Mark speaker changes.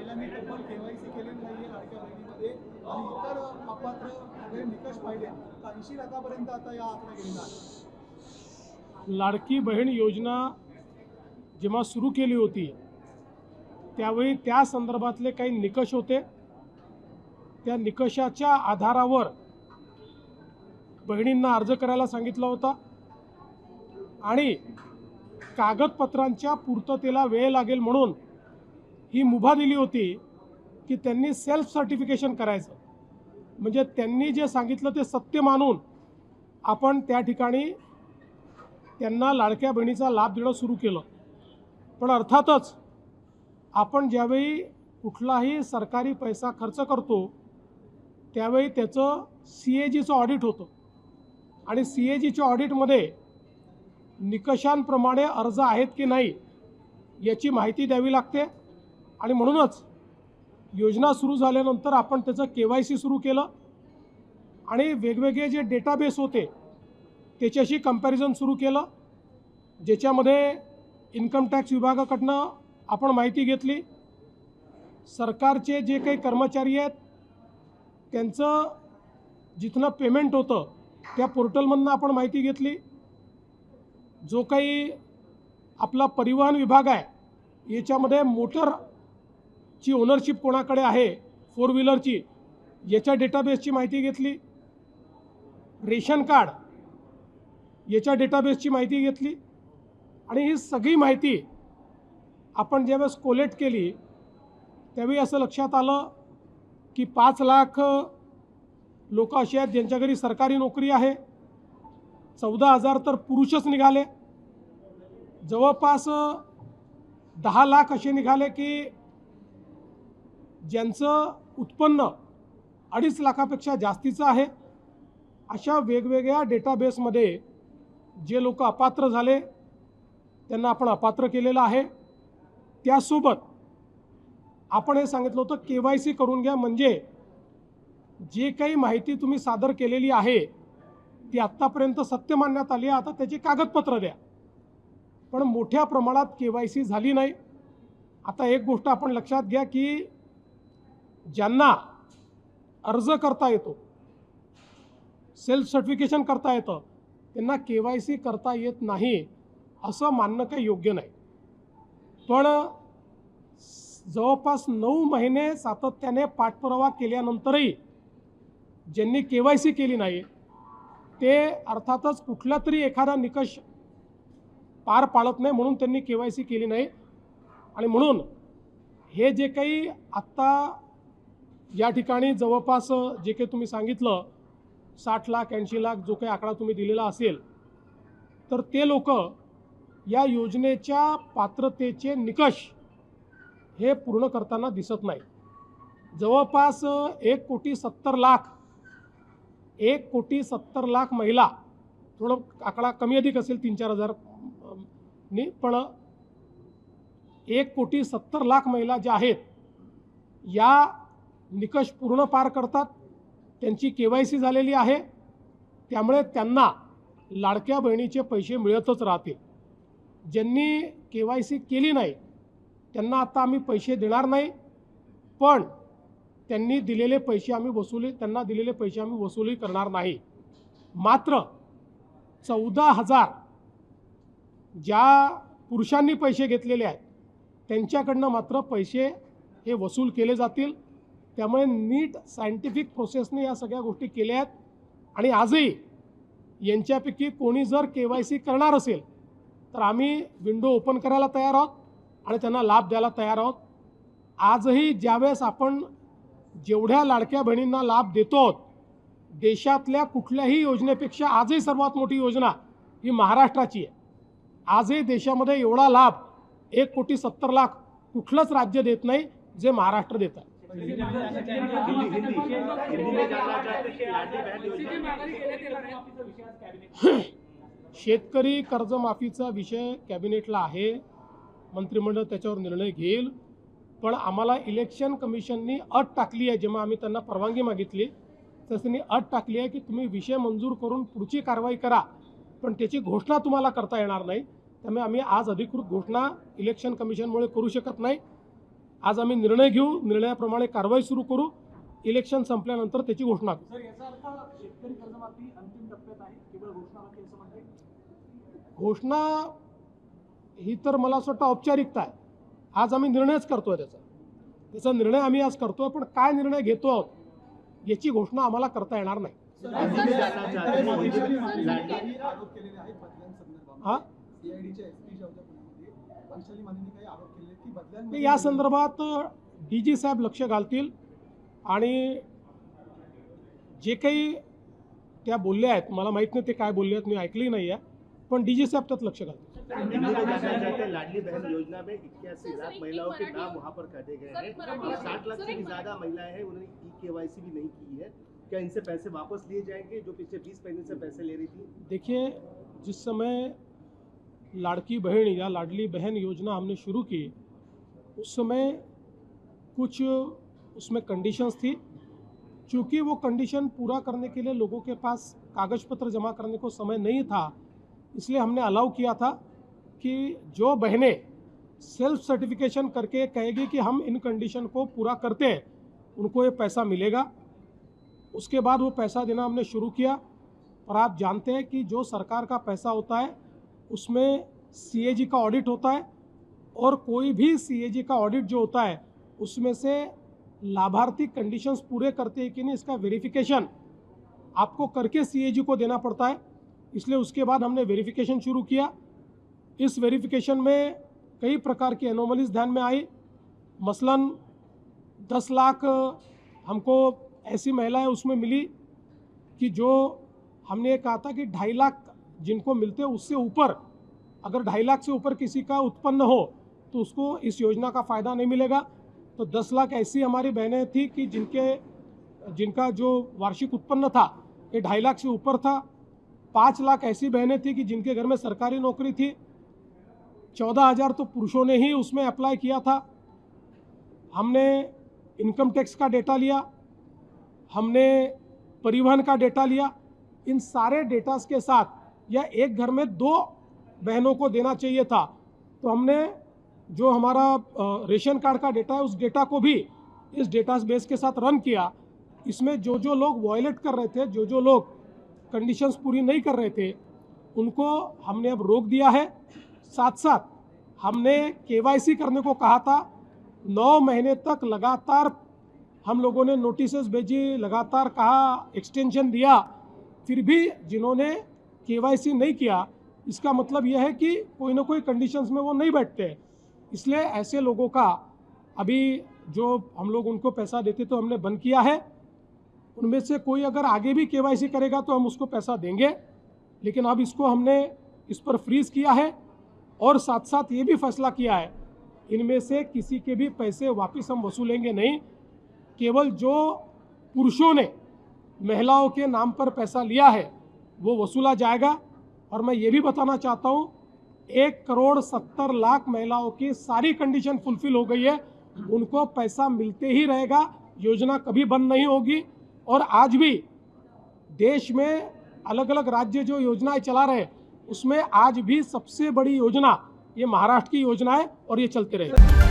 Speaker 1: महिलांनी तब्बल केवायसी केलेली नाहीये लाडक्या बहिणीमध्ये आणि इतर अपात्र वगैरे निकष पाहिले तर 80% आता या आकडा गेलेला आहे।
Speaker 2: लाडकी बहीण योजना जेव्हा सुरू केली होती त्यावेळी त्या संदर्भातले काही निकष होते। त्या निकषाच्या आधारावर बहिणींना अर्ज करायला सांगितलं होता आणि कागदपत्रांच्या पूर्ततेला वेळ लागेल म्हणून ही मुभा दिली होती की त्यांनी सेल्फ सर्टिफिकेशन करायचं, म्हणजे त्यांनी जे सांगितलं ते सत्य मानून आपण त्या ठिकाणी त्यांना लाडक्या बहिणीचा लाभ देणं सुरू केलं। पण अर्थातच आपण ज्यावेळी कुठलाही सरकारी पैसा खर्च करतो त्यावेळी त्याचं CAGचं ऑडिट होतं आणि CAGच्या ऑडिटमध्ये निकषांप्रमाणे अर्ज आहेत की नाही याची माहिती द्यावी लागते आणि म्हणूनच योजना सुरू झाल्यानंतर आपण त्याचं KYC सुरू केलं आणि वेगवेगळे जे डेटाबेस होते त्याच्याशी कंपॅरिझन सुरू केलं, ज्याच्यामध्ये इन्कम टॅक्स विभागाकडनं आपण माहिती घेतली, सरकारचे जे काही कर्मचारी आहेत त्यांचं जिथनं पेमेंट होतं त्या पोर्टलमधनं आपण माहिती घेतली, जो काही आपला परिवहन विभाग आहे याच्यामध्ये मोटरची ओनरशिप कोणाकडे आहे 4 व्हीलरची याच्या डेटाबेसची माहिती घेतली, रेशन कार्ड याच्या डेटाबेसची माहिती घेतली आणि ही सगळी माहिती आपण ज्यावेळेस कोलेक्ट केली त्यावेळी असं लक्षात आलं की 5 लाख लोक असे आहेत ज्यांच्या घरी सरकारी नोकरी आहे, 14,000 तर पुरुषच निघाले, जवळपास 10 लाख असे निघाले की ज्यांचं उत्पन्न 2.5 लाखापेक्षा जास्तीचं आहे। अशा वेगवेगळ्या डेटाबेसमध्ये जे लोक अपात्र झाले त्यांना आपण अपात्र केलेलं आहे। त्यासोबत आपण हे सांगितलं होतं KYC करून घ्या, म्हणजे जे काही माहिती तुम्ही सादर केलेली आहे ती आत्तापर्यंत सत्य मानण्यात आली आहे, आता त्याची कागदपत्र द्या। पण मोठ्या प्रमाणात KYC झाली नाही। आता एक गोष्ट आपण लक्षात घ्या की ज्यांना अर्ज करता येतो, सेल्फ सर्टिफिकेशन करता येतं, त्यांना KYC करता येत नाही असं मानणं काही योग्य नाही। पण जवळपास 9 महिने सातत्याने पाठपुरावा केल्यानंतरही ज्यांनी KYC केली नाही ते अर्थातच कुठला तरी एखादा निकष पार पाडत नाही म्हणून त्यांनी KYC केली नाही। आणि म्हणून हे जे काही आत्ता या ठिकाणी जवळपास जे काही तुम्ही सांगितलं 60 लाख 80 लाख जो काही आकडा तुम्ही दिलेला असेल तर ते लोक या योजनेच्या पात्रतेचे निकष हे पूर्ण करताना दिसत नाही। जवळपास 1,70,00,000 महिला, थोडं आकडा कमी अधिक असेल 3-4 हजार नी, पण 1,70,00,000 महिला ज्या आहेत या निकष पूर्ण पार करतात, त्यांची KYC झालेली आहे, त्यामुळे त्यांना लाडक्या बहिणीचे पैसे मिळतच राहतील। ज्यांनी KYC केली नाही त्यांना आता आम्ही पैसे देणार नाही, पण त्यांना दिलेले पैसे आम्ही वसुली करणार नाही। मात्र 14,000 ज्या पुरुषांनी पैसे घेतलेले आहेत त्यांच्याकडनं मात्र पैसे हे वसूल केले जातील। त्यामुळे नीट सायंटिफिक प्रोसेसने या सगळ्या गोष्टी केल्या आहेत आणि आजही यांच्यापैकी कोणी जर KYC करणार असेल तर आम्ही विंडो ओपन करायला तयार आहोत आणि त्यांना लाभ द्यायला तयार आहोत। आजही ज्यावेळेस आपण जेवढ्या लाडक्या बहिणींना लाभ देतो देशातल्या कुठल्याही योजनेपेक्षा आजही सर्वात मोठी योजना ही महाराष्ट्राची आहे। आजही देशामध्ये एवढा लाभ 1,70,00,000 कुठलंच राज्य देत नाही जे महाराष्ट्र देतं। शेतकरी कर्जमाफीचा विषय कॅबिनेटला आहे, मंत्रिमंडळ त्याच्यावर निर्णय घेईल, पण आम्हाला इलेक्शन कमिशननी अट टाकली आहे, जेव्हा आम्ही त्यांना परवानगी मागितली तसं त्यांनी अट टाकली आहे की तुम्ही विषय मंजूर करून पुढची कारवाई करा, पण त्याची घोषणा तुम्हाला करता येणार नाही। त्यामुळे आम्ही आज अधिकृत घोषणा इलेक्शन कमिशनमुळे करू शकत नाही। आज आम्ही निर्णय घेऊ, निर्णयाप्रमाणे कारवाई सुरू करू, इलेक्शन संपल्यानंतर त्याची घोषणा करू.
Speaker 1: सर याचा अर्थ शेतकरी कर्जमाफी अंतिम टप्प्यात आहे, केवळ घोषणा बाकी असं म्हणता येईल?
Speaker 2: घोषणा ही तर मला असं वाटतं औपचारिकता आहे. आज आम्ही निर्णयच करतोय त्याचा निर्णय आम्ही आज करतोय, पण काय निर्णय घेतो आहोत याची घोषणा आम्हाला करता येणार नाही.
Speaker 1: आरोप केलेले आहेत बदल्यांसंदर्भात.
Speaker 2: हा
Speaker 1: सीआयडीच्या एसपी ज्या होत्या पुण्यामध्ये, वैशाली मानेंनी काही आरोप केले की
Speaker 2: ते
Speaker 1: बदल्यांमध्ये
Speaker 2: या संदर्भात DG साहेब लक्ष घालतील आणि जे काही त्या बोलल्या आहेत, मला माहीत नाही ते काय बोलले आहेत, मी ऐकली नाही आहे, पण DG साहेब त्यात लक्ष घालतील.
Speaker 3: लाडली बहन योजना में 81 लाख महिलाओं के नाम वहाँ पर काटे गए हैं और 60 लाख से भी ज्यादा महिलाएं हैं, उन्होंने KYC भी नहीं की है. क्या इनसे पैसे वापस लिए जाएंगे जो पिछले 20 महीने से पैसे ले रही थी?
Speaker 2: देखिए, जिस समय लाड़की बहन या लाडली बहन योजना हमने शुरू की, उस समय कुछ उसमें कंडीशंस थी. चूँकि वो कंडीशन पूरा करने के लिए लोगों के पास कागज पत्र जमा करने को समय नहीं था, इसलिए हमने अलाउ किया था कि जो बहनें सेल्फ सर्टिफिकेशन करके कहेगी कि हम इन कंडीशन को पूरा करते हैं, उनको ये पैसा मिलेगा. उसके बाद वो पैसा देना हमने शुरू किया. और आप जानते हैं कि जो सरकार का पैसा होता है उसमें CAG का ऑडिट होता है, और कोई भी CAG का ऑडिट जो होता है उसमें से लाभार्थी कंडीशंस पूरे करते हैं कि नहीं, इसका वेरिफिकेशन आपको करके CAG को देना पड़ता है. इसलिए उसके बाद हमने वेरिफिकेशन शुरू किया. इस वेरिफिकेशन में कई प्रकार की एनोमलीज ध्यान में आई. मसलन 10 लाख हमको ऐसी महिलाएं उसमें मिली कि जो हमने कहा था कि 2.5 लाख जिनको मिलते हैं उससे ऊपर, अगर 2.5 लाख से ऊपर किसी का उत्पन्न हो तो उसको इस योजना का फ़ायदा नहीं मिलेगा. तो 10 लाख ऐसी हमारी बहनें थी कि जिनका जो वार्षिक उत्पन्न था ये 2.5 लाख से ऊपर था. 5 लाख ऐसी बहनें थी कि जिनके घर में सरकारी नौकरी थी. 14,000 तो पुरुषों ने ही उसमें अप्लाई किया था. हमने इनकम टैक्स का डेटा लिया, हमने परिवहन का डेटा लिया. इन सारे डेटास के साथ या एक घर में 2 बहनों को देना चाहिए था, तो हमने जो हमारा रेशन कार्ड का डेटा है उस डेटा को भी इस डेटा बेस के साथ रन किया. इसमें जो जो लोग वायलेट कर रहे थे, जो जो लोग कंडीशंस पूरी नहीं कर रहे थे, उनको हमने अब रोक दिया है. साथ साथ हमने KYC करने को कहा था. 9 महीने तक लगातार हम लोगों ने नोटिसेस भेजी, लगातार कहा, एक्सटेंशन दिया, फिर भी जिन्होंने KYC नहीं किया, इसका मतलब यह है कि कोई ना कोई कंडीशंस में वो नहीं बैठते. इसलिए ऐसे लोगों का अभी जो हम लोग उनको पैसा देते तो हमने बंद किया है. उनमें से कोई अगर आगे भी KYC करेगा तो हम उसको पैसा देंगे, लेकिन अब इसको हमने इस पर फ्रीज़ किया है. और साथ साथ ये भी फैसला किया है, इनमें से किसी के भी पैसे वापस हम वसूलेंगे नहीं. केवल जो पुरुषों ने महिलाओं के नाम पर पैसा लिया है वो वसूला जाएगा. और मैं ये भी बताना चाहता हूँ, 1,70,00,000 महिलाओं की सारी कंडीशन फुलफिल हो गई है, उनको पैसा मिलते ही रहेगा. योजना कभी बंद नहीं होगी. और आज भी देश में अलग अलग राज्य जो योजनाएं चला रहे हैं उसमें आज भी सबसे बड़ी योजना ये महाराष्ट्र की योजना है और ये चलते रहेगी.